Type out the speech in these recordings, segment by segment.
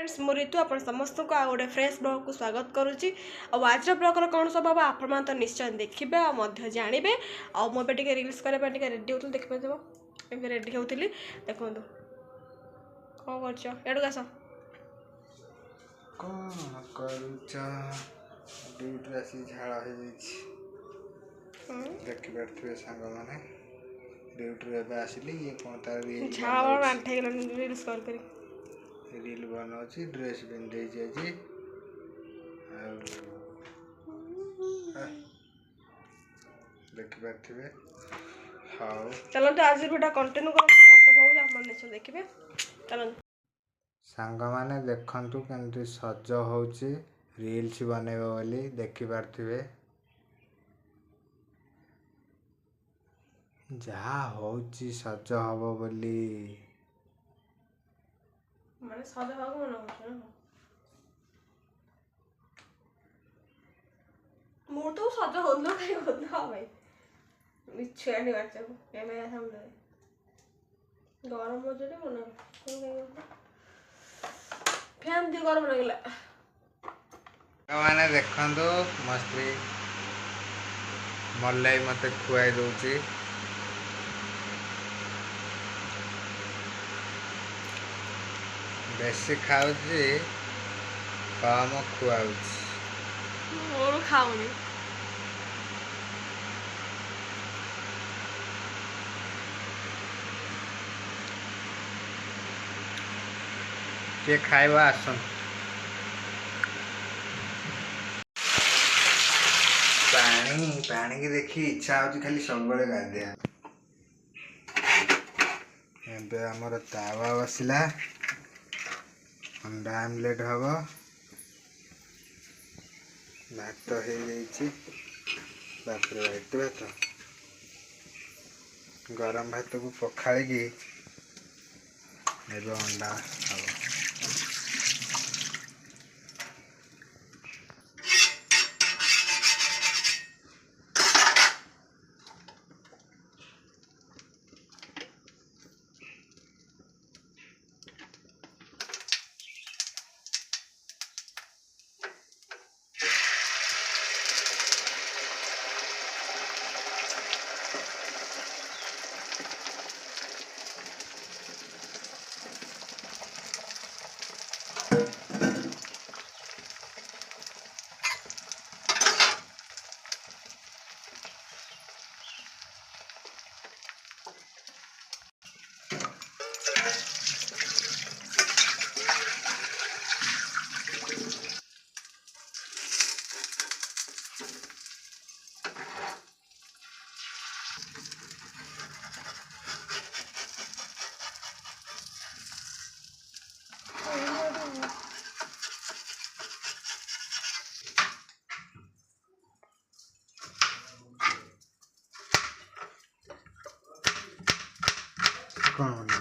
Friends मु ऋतु आप समस्त को आ गोटे फ्रेश ब्लॉग को स्वागत करुच्ची आज ब्लॉगर कौन सब हम आपण तो निश्चय देखिए और जानवे आ मुझे रिल्स करके रेडी होती देखिए रेडी होती देखो कौन कर आस झाड़ देखी पारे सांग मैंने ड्यूटी आसिली ये कौन तार झाड़ आंठे रिल्स कर रील बनाऊँ ड्रेस पिंधे देखी पारे हाँ चलते आज भिडियो कंटिन्यू कर देखिए चल सांग मैंने देखु केमती सज हो रील्स बनइब बोली देखी पारे जहा हो सज हम बोली माने सज भाग मन हो मोर तो सज होलो भाई भाई मिछे नहीं बात को एमे सामने गरम हो जले मन फैन दे गरम लगला मैंने देखु मस्ती मलाई मत खुआई दौची बेसी खाऊ कम खुआऊ मोर खाऊनी किए खाइबा आसन पानी पानी की देखी इच्छा हो खाली सब गाधिया एबे हमर तावा बसिला अंडा आमलेट हम भात हो भात भात गरम भात को पखाड़ी अंडा हम कौन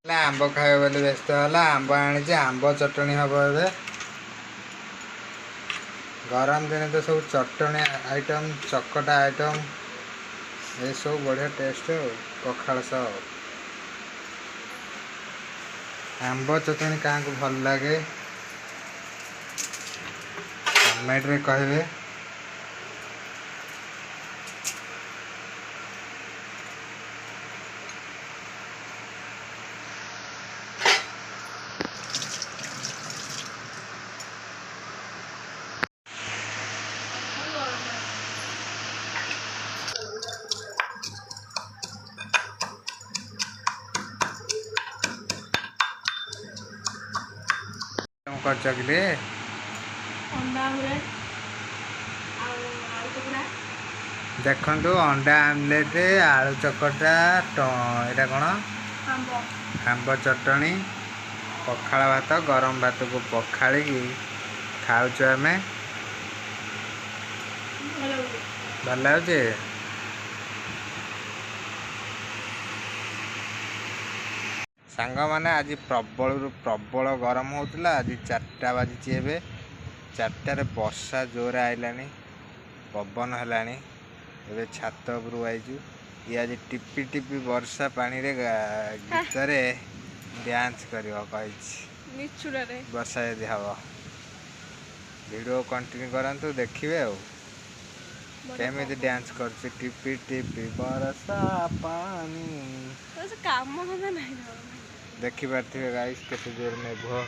आंब खाए बोले व्यस्त है आंब आनी आंब चटनी हम ए गरम दिन तो सब चटनी आइटम चकटा आइटम ये सब बढ़िया टेस्ट पखाल सब आंब चटनी क्या भल लगे कमेंट में कहे कर देखु अंडा आमलेट आलू चकटा यहाँ कौन आंब चटनी ପଖାଳ ଭାତ ଗରମ ଭାତକୁ ପଖାଳିକି ଖାଉଛୁ ଆମେ। ଭଲ ଲାଗୁଛି। ସାଙ୍ଗମାନେ ଆଜି ପ୍ରବଳରୁ ପ୍ରବଳ ଗରମ ହେଉଥିଲା। ଆଜି 4ଟା ବାଜିଛି। ଏବେ 4ଟାରେ ବର୍ଷା ଜୋରେ ଆଇଲାଣି, ପବନ ହେଲାଣି। ଏବେ ଛାତ ଉପରକୁ ଆଇଛୁ। ଇଏ ଆଜି ଟିପି ଟିପି ବର୍ଷା ପାଣିରେ ଗୀତରେ ଡ୍ୟାନ୍ସ କରିବ କହିଛି ମିଛୁଡ଼ାରେ। ବର୍ଷା ଯଦି ହବ। ଭିଡ଼ିଓ କଣ୍ଟିନ୍ୟୁ କରନ୍ତୁ, ଦେଖିବେ ଆଉ କେମିତି ଡ୍ୟାନ୍ସ କରୁଛି। ଟିପି ଟିପି ବର୍ଷା ପାଣି କାମ ଧନ୍ଦା ନାହିଁ। ଦେଖିପାରୁଥିବେ ଗାଇସ୍ କେତେ ଜୋର ମେଘ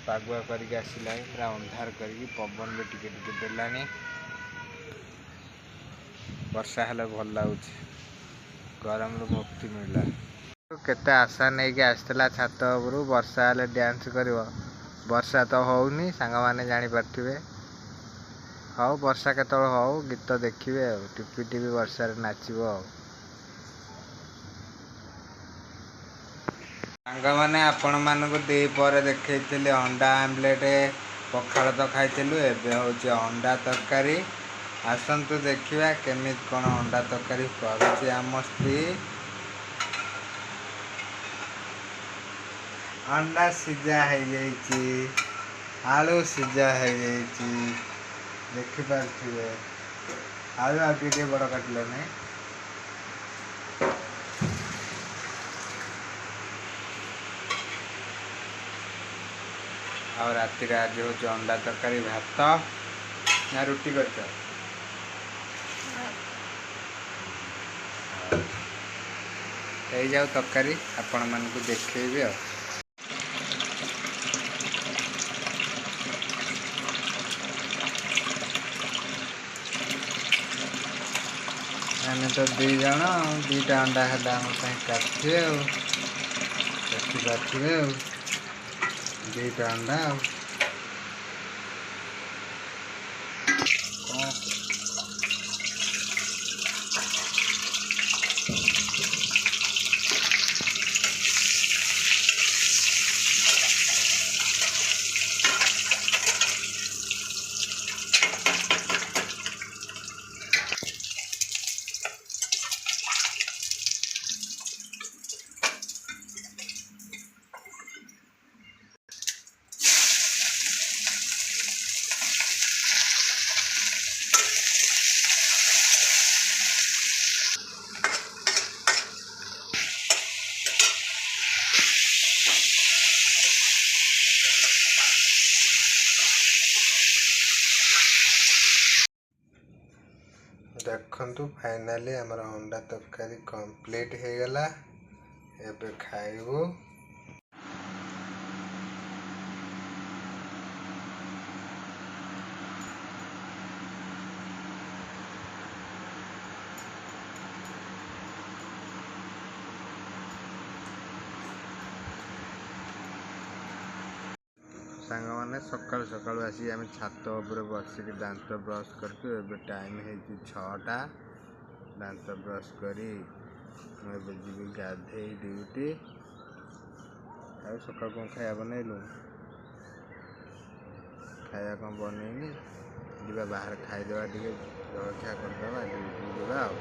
ପାଗୁଆ କରିକି ଆସିଲାଣି, ପୁରା ଅନ୍ଧାର କରିକି। ପବନ ବି ଟିକେ ଟିକେ ଦେଲାଣି। ବର୍ଷା ହେଲେ ଭଲ ଲାଗୁଛି, ଗରମରୁ ମୁକ୍ତି ମିଳିଲା। କେତେ ଆଶା ନେଇକି ଆସିଥିଲା ଛାତ ଉପରୁ ବର୍ଷା ହେଲେ ଡ୍ୟାନ୍ସ କରିବ। ବର୍ଷା ତ ହଉନି, ସାଙ୍ଗମାନେ ଜାଣିପାରୁଥିବେ। ହଉ ବର୍ଷା କେତେବେଳେ ହଉ, ଗୀତ ଦେଖିବେ ଆଉ। ଟିପି ଟିପି ବର୍ଷାରେ ନାଚିବ ଆଉ। ସାଙ୍ଗମାନେ ଆପଣମାନଙ୍କୁ ଦ୍ୱିପହରେ ଦେଖେଇଥିଲି ଅଣ୍ଡା ଆମଲେଟ୍, ପଖାଳ ତ ଖାଇଥିଲୁ। ଏବେ ହେଉଛି ଅଣ୍ଡା ତରକାରୀ। ଆସନ୍ତୁ ଦେଖିବା କେମିତି କ'ଣ ଅଣ୍ଡା ତରକାରୀ କରୁଛି ଆମ ସ୍ତ୍ରୀ। ଅଣ୍ଡା ସିଝା ହେଇଯାଇଛି, ଆଳୁ ସିଝା ହେଇଯାଇଛି, ଦେଖିପାରୁଥିବେ। ଆଳୁ ଆଉ ଟିକେ ବଡ଼ କାଟିଲେନି। ଆଉ ରାତିରେ ଆଜି ହେଉଛି ଅଣ୍ଡା ତରକାରୀ, ଭାତ ନା ରୁଟି କରିଛ? ହେଇଯାଉ ତରକାରୀ, ଆପଣମାନଙ୍କୁ ଦେଖେଇବି ଆଉ। ଆମେ ତ 2 ଜଣ, 2ଟା ଅଣ୍ଡା ହେଲେ ଆମ ପାଇଁ କାଟିଥିବେ ଆଉ। ଦେଖିପାରୁଥିବେ ଆଉ 2ଟା ଅଣ୍ଡା ଆଉ। କ'ଣ ଦେଖନ୍ତୁ, ଫାଇନାଲି ଆମର ଅଣ୍ଡା ତରକାରୀ କମ୍ପ୍ଲିଟ୍ ହେଇଗଲା। ଏବେ ଖାଇବୁ। ସାଙ୍ଗମାନେ ସକାଳୁ ସକାଳୁ ଆସି ଆମେ ଛାତ ଉପରେ ବସିକି ଦାନ୍ତ ବ୍ରସ୍ କରିଛୁ। ଏବେ ଟାଇମ୍ ହେଇଛି 6ଟା। ଦାନ୍ତ ବ୍ରସ୍ କରି ମୁଁ ଏବେ ଯିବି ଗାଧେଇ ଡ୍ୟୁଟି। ଆଉ ସକାଳୁ କ'ଣ ଖାଇବା ବନେଇଲୁ? ଖାଇବା କ'ଣ ବନେଇନି, ଯିବା ବାହାରେ ଖାଇଦେବା, ଟିକେ ଜଳଖିଆ କରିଦେବା, ଡ୍ୟୁଟି ଯିବା ଆଉ।